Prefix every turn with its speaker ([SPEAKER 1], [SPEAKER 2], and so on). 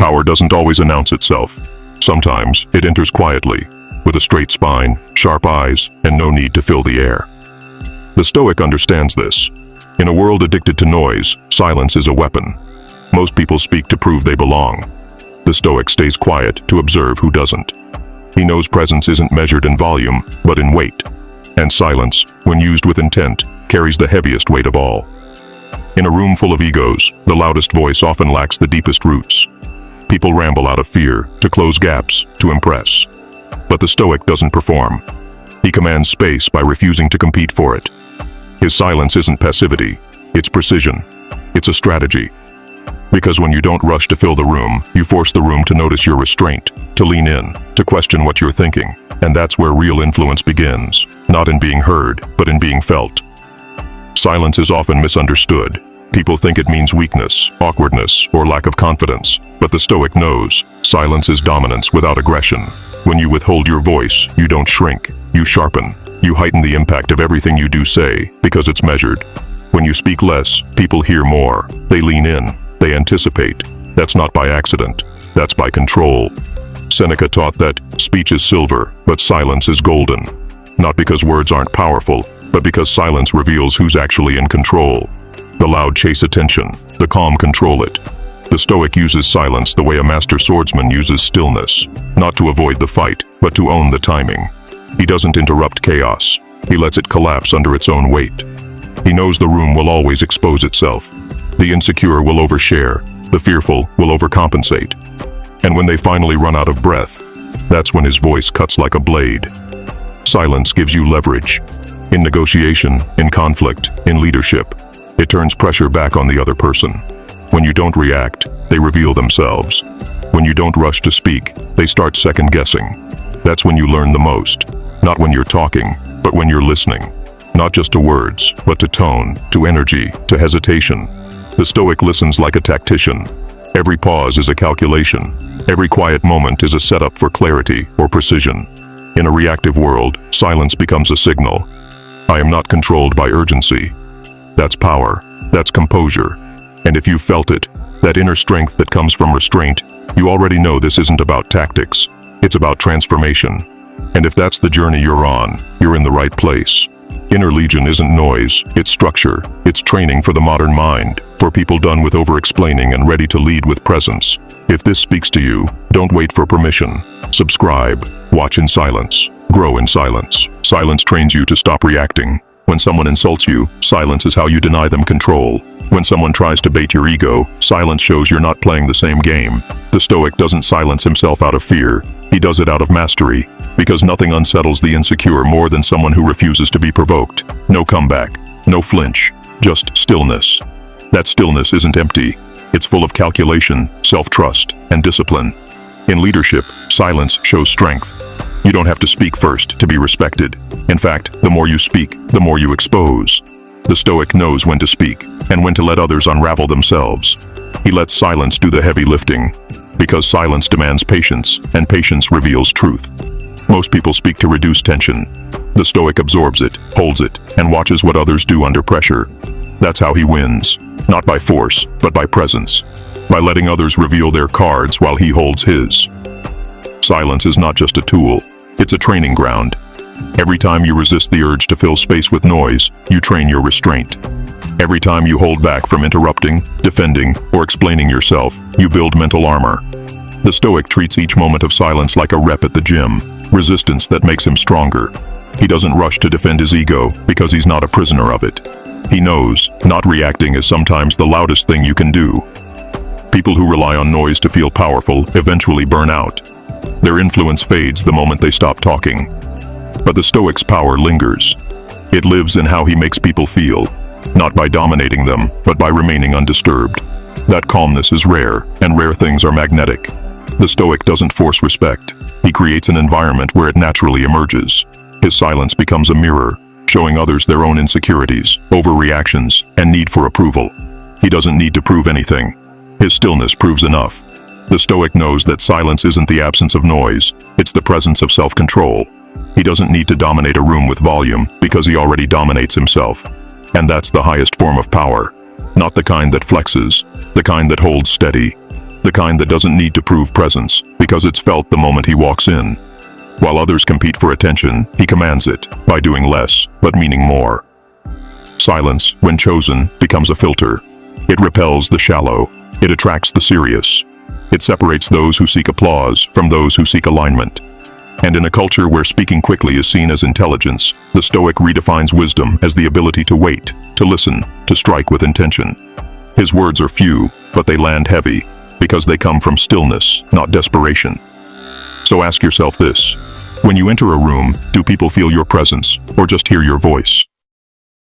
[SPEAKER 1] Power doesn't always announce itself. Sometimes it enters quietly, with a straight spine, sharp eyes, and no need to fill the air. The Stoic understands this. In a world addicted to noise, silence is a weapon. Most people speak to prove they belong. The Stoic stays quiet to observe who doesn't. He knows presence isn't measured in volume, but in weight. And silence, when used with intent, carries the heaviest weight of all. In a room full of egos, the loudest voice often lacks the deepest roots. People ramble out of fear, to close gaps, to impress. But the Stoic doesn't perform. He commands space by refusing to compete for it. His silence isn't passivity, it's precision. It's a strategy. Because when you don't rush to fill the room, you force the room to notice your restraint, to lean in, to question what you're thinking. And that's where real influence begins, not in being heard, but in being felt. Silence is often misunderstood. People think it means weakness, awkwardness, or lack of confidence. But the Stoic knows, silence is dominance without aggression. When you withhold your voice, you don't shrink, you sharpen. You heighten the impact of everything you do say, because it's measured. When you speak less, people hear more. They lean in, they anticipate. That's not by accident, that's by control. Seneca taught that speech is silver, but silence is golden. Not because words aren't powerful, but because silence reveals who's actually in control. The loud chase attention, the calm control it. The Stoic uses silence the way a master swordsman uses stillness, not to avoid the fight, but to own the timing. He doesn't interrupt chaos, he lets it collapse under its own weight. He knows the room will always expose itself. The insecure will overshare, the fearful will overcompensate. And when they finally run out of breath, that's when his voice cuts like a blade. Silence gives you leverage. In negotiation, in conflict, in leadership, it turns pressure back on the other person. When you don't react, they reveal themselves. When you don't rush to speak, they start second-guessing. That's when you learn the most. Not when you're talking, but when you're listening. Not just to words, but to tone, to energy, to hesitation. The Stoic listens like a tactician. Every pause is a calculation. Every quiet moment is a setup for clarity or precision. In a reactive world, silence becomes a signal. I am not controlled by urgency. That's power. That's composure. And if you felt it, that inner strength that comes from restraint, you already know this isn't about tactics. It's about transformation. And if that's the journey you're on, you're in the right place. Inner legion isn't noise, it's structure. It's training for the modern mind, for people done with over-explaining and ready to lead with presence. If this speaks to you, don't wait for permission. Subscribe, watch in silence, grow in silence. Silence trains you to stop reacting. When someone insults you, silence is how you deny them control. When someone tries to bait your ego, silence shows you're not playing the same game. The Stoic doesn't silence himself out of fear. He does it out of mastery, because nothing unsettles the insecure more than someone who refuses to be provoked. No comeback, no flinch, just stillness. That stillness isn't empty. It's full of calculation, self-trust, and discipline. In leadership, silence shows strength. You don't have to speak first to be respected. In fact, the more you speak, the more you expose. The Stoic knows when to speak, and when to let others unravel themselves. He lets silence do the heavy lifting, because silence demands patience, and patience reveals truth. Most people speak to reduce tension. The Stoic absorbs it, holds it, and watches what others do under pressure. That's how he wins, not by force, but by presence. By letting others reveal their cards while he holds his. Silence is not just a tool, it's a training ground. Every time you resist the urge to fill space with noise, you train your restraint. Every time you hold back from interrupting, defending, or explaining yourself, you build mental armor. The Stoic treats each moment of silence like a rep at the gym, resistance that makes him stronger. He doesn't rush to defend his ego because he's not a prisoner of it. He knows, not reacting is sometimes the loudest thing you can do. People who rely on noise to feel powerful eventually burn out. Their influence fades the moment they stop talking. But the Stoic's power lingers. It lives in how he makes people feel, not by dominating them, but by remaining undisturbed. That calmness is rare, and rare things are magnetic. The Stoic doesn't force respect. He creates an environment where it naturally emerges. His silence becomes a mirror, showing others their own insecurities, overreactions, and need for approval. He doesn't need to prove anything. His stillness proves enough. The Stoic knows that silence isn't the absence of noise, it's the presence of self-control. He doesn't need to dominate a room with volume, because he already dominates himself. And that's the highest form of power. Not the kind that flexes, the kind that holds steady. the kind that doesn't need to prove presence, because it's felt the moment he walks in. While others compete for attention, he commands it, by doing less, but meaning more. Silence, when chosen, becomes a filter. It repels the shallow. It attracts the serious. It separates those who seek applause from those who seek alignment. And in a culture where speaking quickly is seen as intelligence, the Stoic redefines wisdom as the ability to wait, to listen, to strike with intention. His words are few, but they land heavy, because they come from stillness, not desperation. So ask yourself this: when you enter a room, do people feel your presence, or just hear your voice?